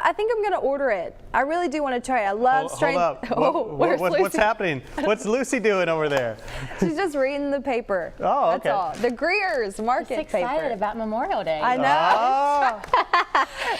I think I'm going to order it. I really do want to try it. I love Hold up. What's happening? What's Lucy doing over there? She's just reading the paper. Oh, okay. That's all. The Greer's market Just excited paper. about Memorial Day. I know.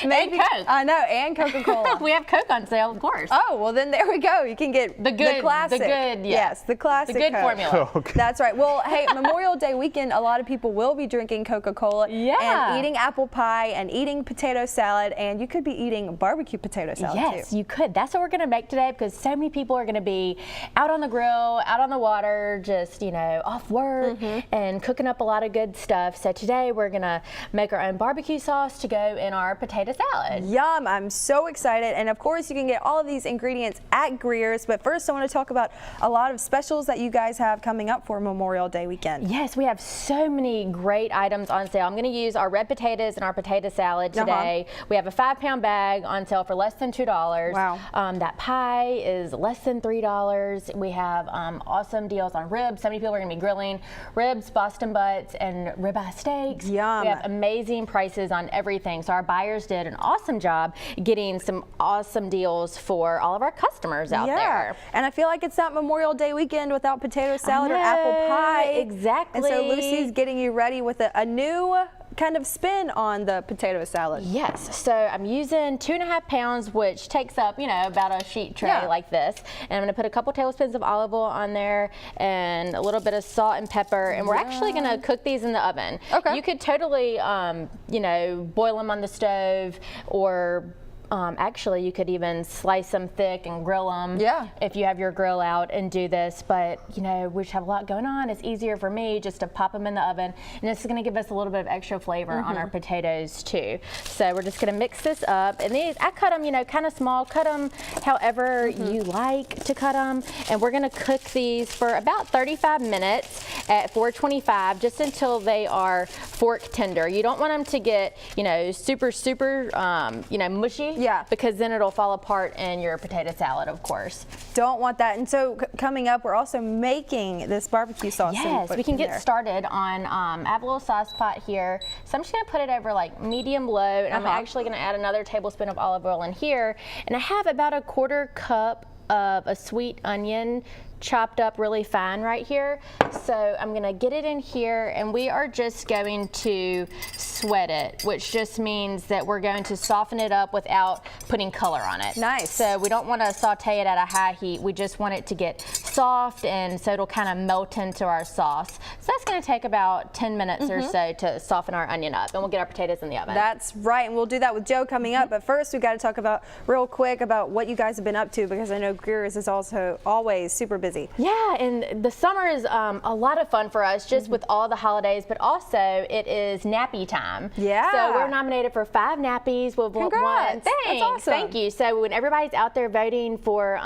Maybe Coke. I know, and Coca-Cola. We have Coke on sale, of course. Oh, well then there we go. You can get the classic. Yes, the classic The good Coke. formula. Okay. That's right. Well, hey, Memorial Day weekend, a lot of people will be drinking Coca-Cola and eating apple pie and eating potato salad, and you could be eating barbecue potato salad Yes, too. you could. That's what we're going to make today because so many people are going to be out on the grill, out on the water, just, off work and cooking up a lot of good stuff. So today we're going to make our own barbecue sauce to go in our potato salad. Yum, I'm so excited. And of course you can get all of these ingredients at Greer's, but first I want to talk about a lot of specials that you guys have coming up for Memorial Day weekend. Yes, we have so many great items on sale. I'm going to use our red potatoes and our potato salad today. We have a 5-pound bag on sale for less than $2. Wow. That pie is less than $3. We have awesome deals on ribs. So many people are going to be grilling ribs, Boston butts, and ribeye steaks. Yum. We have amazing prices on everything. So our buyers did an awesome job getting some awesome deals for all of our customers out there. And I feel like it's not Memorial Day weekend without potato salad or apple pie. Exactly. And so Lucy's getting you ready with a new kind of spin on the potato salad. Yes, so I'm using 2.5 pounds, which takes up, about a sheet tray like this. And I'm gonna put a couple tablespoons of olive oil on there and a little bit of salt and pepper. And we're actually gonna cook these in the oven. Okay. You could totally, boil them on the stove, or actually, you could even slice them thick and grill them if you have your grill out and do this. But, we just have a lot going on. It's easier for me just to pop them in the oven. And this is going to give us a little bit of extra flavor on our potatoes, too. So we're just going to mix this up. And these, I cut them, kind of small. Cut them however you like to cut them. And we're going to cook these for about 35 minutes at 425, just until they are fork tender. You don't want them to get, super, mushy. Yeah. Because then it'll fall apart in your potato salad, of course. Don't want that. And so coming up, we're also making this barbecue sauce. Yes, we can get started on, I have a little sauce pot here. So I'm just gonna put it over like medium low, and I'm actually gonna add another tablespoon of olive oil in here. And I have about a 1/4 cup of a sweet onion chopped up really fine right here. So I'm gonna get it in here, and we are just going to sweat it, which just means that we're going to soften it up without putting color on it. Nice. So we don't want to saute it at a high heat. We just want it to get soft, and so it'll kind of melt into our sauce. So that's gonna take about 10 minutes or so to soften our onion up, and we'll get our potatoes in the oven. That's right, and we'll do that with Joe coming up. But first, we got to talk about real quick about what you guys have been up to, because I know Greer's is also always super busy. Yeah, and the summer is a lot of fun for us, just with all the holidays, but also it is nappy time. Yeah. So we're nominated for 5 nappies. We've won. Congrats. Thanks. That's awesome. Thank you. So when everybody's out there voting for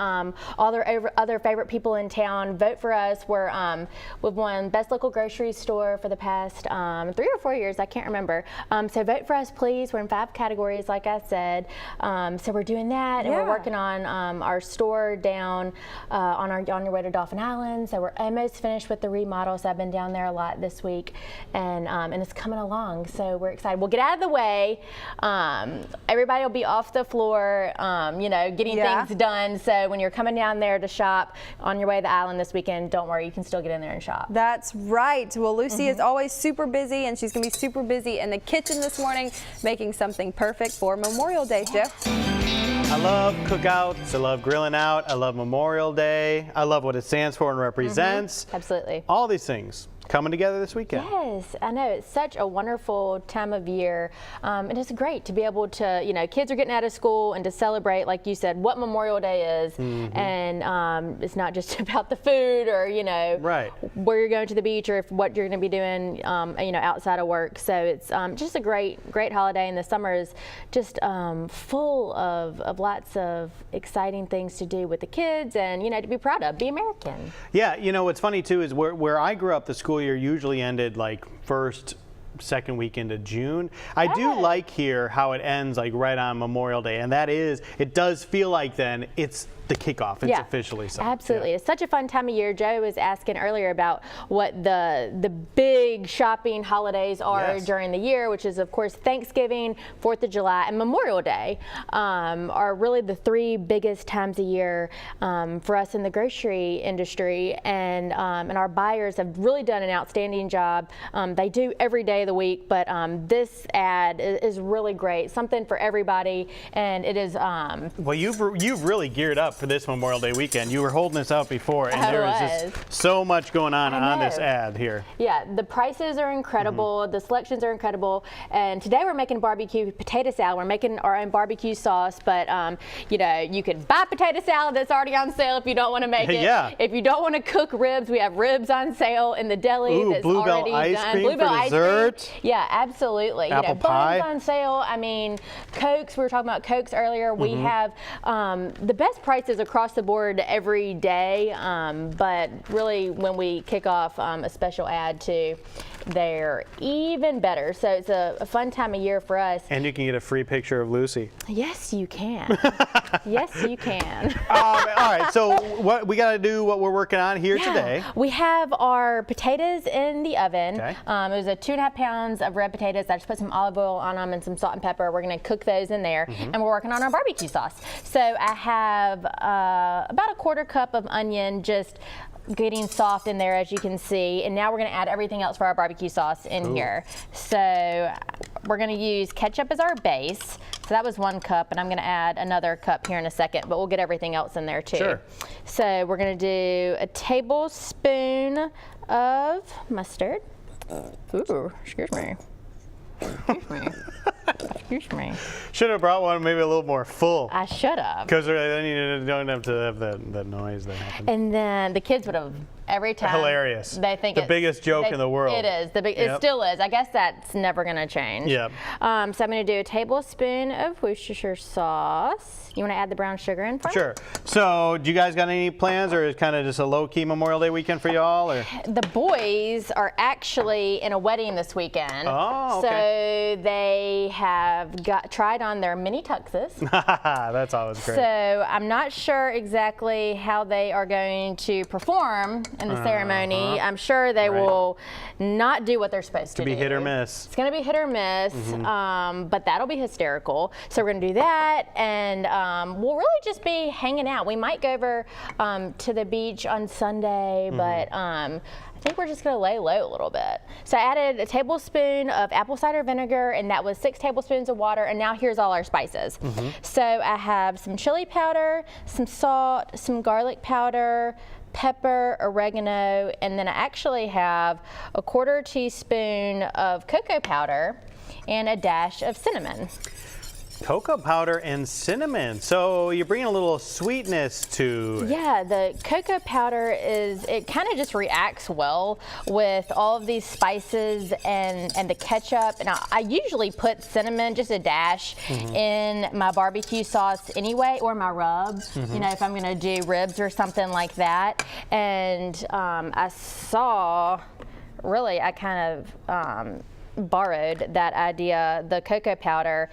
all their other favorite people in town, vote for us. We've won Best Local Grocery Store for the past 3 or 4 years. I can't remember. So vote for us, please. We're in 5 categories, like I said. So we're doing that, and we're working on our store down on your way to Dolphin Island. So we're almost finished with the remodel. So I've been down there a lot this week, and it's coming along. So we're excited. We'll get out of the way. Everybody will be off the floor, getting things done. So when you're coming down there to shop on your way to the island this weekend, don't worry, you can still get in there and shop. That's right. Well, Lucy is always super busy, and she's going to be super busy in the kitchen this morning, making something perfect for Memorial Day, Joe. I love cookouts. I love grilling out. I love Memorial Day. I love what it stands for and represents. Absolutely. All these things coming together this weekend. Yes, I know. It's such a wonderful time of year. And it's great to be able to, kids are getting out of school and to celebrate, like you said, what Memorial Day is. And it's not just about the food or, where you're going to the beach or what you're going to be doing, outside of work. So it's just a great holiday. And the summer is just full of lots of exciting things to do with the kids and, to be proud of, be American. Yeah, what's funny too is where I grew up, the school year usually ended like second weekend of June. I do like here how it ends like right on Memorial Day, and that is, it does feel like then it's the kickoff. It's officially so. Absolutely. It's such a fun time of year. Joe was asking earlier about what the big shopping holidays are during the year, which is of course Thanksgiving, 4th of July, and Memorial Day are really the 3 biggest times a year for us in the grocery industry, and our buyers have really done an outstanding job. They do every day of the week, but this ad is really great, something for everybody, and it is. Well, you've really geared up for this Memorial Day weekend. You were holding this out before, and there was just so much going on this ad here. Yeah, the prices are incredible, the selections are incredible, and today we're making barbecue potato salad. We're making our own barbecue sauce, but you know, you can buy potato salad that's already on sale if you don't want to make it. If you don't want to cook ribs, we have ribs on sale in the deli that's already done. Bluebell ice cream for dessert. Yeah, absolutely. Apple pie. Buns on sale. I mean, Cokes. We were talking about Cokes earlier. We have the best prices across the board every day, but really when we kick off a special ad too, they're even better. So it's a fun time of year for us. And you can get a free picture of Lucy. Yes, you can. Yes, you can. All right, so what we got to do, what we're working on here today. We have our potatoes in the oven. It was 2.5 pounds of red potatoes. I just put some olive oil on them and some salt and pepper. We're going to cook those in there, and we're working on our barbecue sauce. So I have about a 1/4 cup of onion, just getting soft in there, as you can see, and now we're going to add everything else for our barbecue sauce in here. So we're going to use ketchup as our base. So that was 1 cup, and I'm going to add another cup here in a second, but we'll get everything else in there too. Sure. So we're going to do a tablespoon of mustard. Ooh, excuse me. Excuse me. Excuse me. Should have brought one maybe a little more full. I should have. Because then you don't have to have that noise that happens. And then the kids would have every time. Hilarious. They think the biggest joke in the world. It is. It still is. I guess that's never going to change. Yep. So I'm going to do a tablespoon of Worcestershire sauce. You want to add the brown sugar in front? Sure. So do you guys got any plans, or is it kind of just a low-key Memorial Day weekend for y'all? Or? The boys are actually in a wedding this weekend. Oh, okay. So they have tried on their mini tuxes. That's always great. So I'm not sure exactly how they are going to perform in the ceremony. I'm sure they will not do what they're supposed to do. Be hit or miss. It's going to be hit or miss, but that'll be hysterical. So we're going to do that, and we'll really just be hanging out. We might go over to the beach on Sunday, but I think we're just going to lay low a little bit. So I added a tablespoon of apple cider vinegar, and that was 6 tablespoons of water, and now here's all our spices. So I have some chili powder, some salt, some garlic powder, pepper, oregano, and then I actually have a 1/4 teaspoon of cocoa powder and a dash of cinnamon. Cocoa powder and cinnamon. So you're bringing a little sweetness to it. Yeah, the cocoa powder it kind of just reacts well with all of these spices and the ketchup. And I usually put cinnamon, just a dash, in my barbecue sauce anyway, or my rub, you know, if I'm going to do ribs or something like that. And I saw, really, I kind of borrowed that idea, the cocoa powder,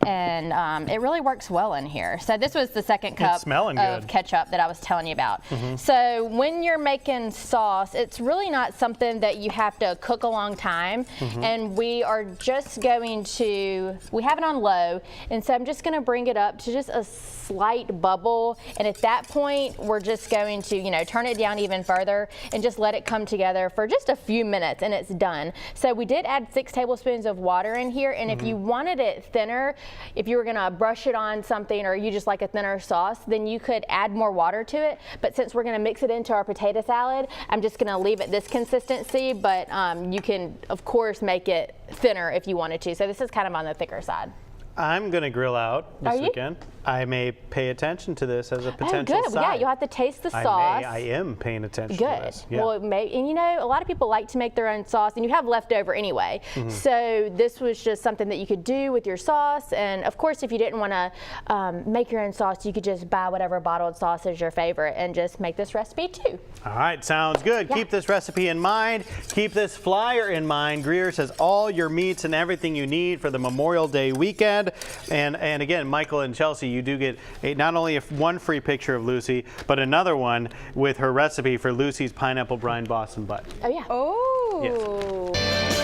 and it really works well in here. So this was the 2nd cup of ketchup that I was telling you about. So when you're making sauce, it's really not something that you have to cook a long time. And we are just going to, we have it on low, and so I'm just going to bring it up to just a slight bubble, and at that point we're just going to, you know, turn it down even further and just let it come together for just a few minutes, and it's done. So we did add 6 tablespoons of water in here, and if you wanted it thinner, if you were going to brush it on something, or you just like a thinner sauce, then you could add more water to it. But since we're going to mix it into our potato salad, I'm just going to leave it this consistency, but you can of course make it thinner if you wanted to. So this is kind of on the thicker side. I'm going to grill out this weekend. I may pay attention to this as a potential good. side. Yeah, you'll have to taste the sauce. I am paying attention to this. Yeah. Well, and you know, a lot of people like to make their own sauce, and you have leftover anyway. So this was just something that you could do with your sauce. And of course, if you didn't want to make your own sauce, you could just buy whatever bottled sauce is your favorite and just make this recipe too. All right, sounds good. Yeah. Keep this recipe in mind. Keep this flyer in mind. Greer says all your meats and everything you need for the Memorial Day weekend. And again, Michael and Chelsea, you do get not only one free picture of Lucy, but another one with her recipe for Lucy's pineapple brine Boston butt. Oh yeah. Oh. Yes.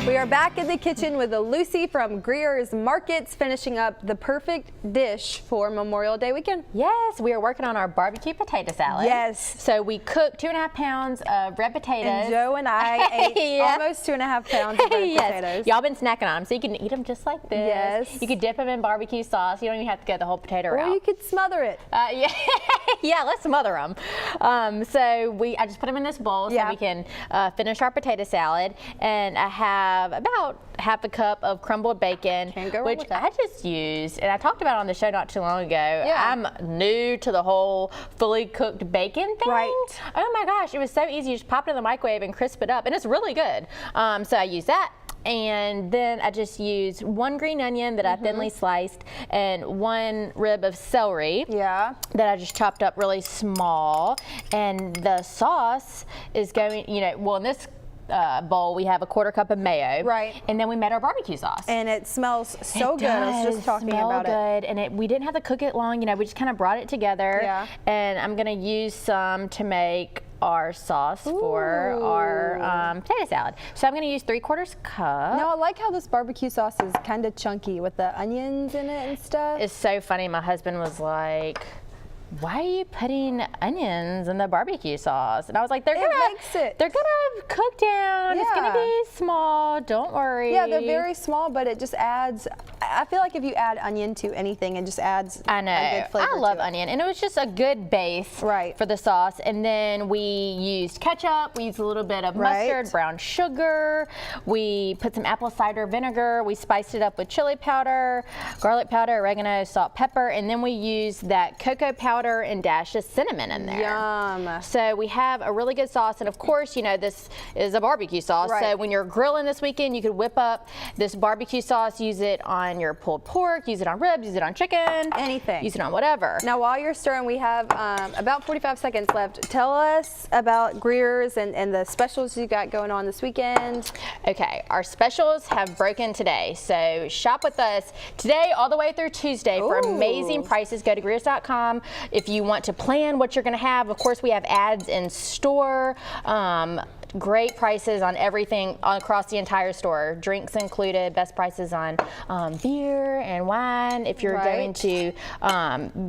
We are back in the kitchen with Lucy from Greer's Markets, finishing up the perfect dish for Memorial Day weekend. Yes, we are working on our barbecue potato salad. Yes. So we cooked 2.5 pounds of red potatoes. And Joe and I ate almost 2.5 pounds of red Yes. potatoes. Y'all been snacking on them, so you can eat them just like this. Yes. You could dip them in barbecue sauce. You don't even have to get the whole potato Or out. you could smother it. Yeah, yeah. Let's smother them. I just put them in this bowl so we can finish our potato salad, and I have about half a cup of crumbled bacon, Can't go wrong which with that. I just used, and I talked about it on the show not too long ago. Yeah. I'm new to the whole fully cooked bacon thing. Right. Oh my gosh, it was so easy. You just pop it in the microwave and crisp it up, and it's really good. So I used that. And then I just used 1 green onion that I thinly sliced and 1 rib of celery that I just chopped up really small. And the sauce is going, well, in this bowl we have a 1/4 cup of mayo. Right. And then we made our barbecue sauce. And it smells so good. I was just talking about it. And we didn't have to cook it long. We just kind of brought it together. Yeah. And I'm going to use some to make our sauce for our potato salad. So I'm going to use 3/4 cup. Now I like how this barbecue sauce is kind of chunky with the onions in it and stuff. It's so funny. My husband was like, why are you putting onions in the barbecue sauce? And I was like, they're gonna cook down. It's gonna be small. Don't worry. Yeah, they're very small, but it just adds. I feel like if you add onion to anything, it just adds. I know. A good flavor I love to it. onion, and it was just a good base for the sauce. And then we used ketchup. We used a little bit of mustard, brown sugar. We put some apple cider vinegar. We spiced it up with chili powder, garlic powder, oregano, salt, pepper, and then we used that cocoa powder and dash of cinnamon in there. Yum. So we have a really good sauce, and of course, this is a barbecue sauce. So when you're grilling this weekend, you could whip up this barbecue sauce, use it on your pulled pork, use it on ribs, use it on chicken. Anything. Use it on whatever. Now, while you're stirring, we have about 45 seconds left. Tell us about Greer's and the specials you got going on this weekend. Okay, our specials have broken today. So shop with us today all the way through Tuesday for amazing prices. Go to Greers.com. If you want to plan what you're going to have, of course, we have ads in store. Great prices on everything across the entire store. Drinks included, best prices on beer and wine if you're going to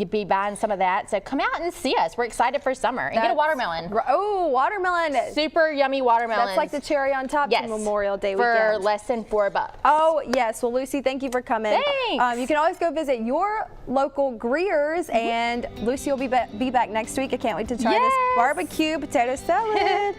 be buying some of that. So come out and see us. We're excited for summer. And get a watermelon. Oh, watermelon. Super yummy watermelon. That's like the cherry on top to Memorial Day weekend. For less than $4. Oh, yes. Well, Lucy, thank you for coming. Thanks. You can always go visit your local Greer's, and Lucy will be back next week. I can't wait to try this barbecue potato salad.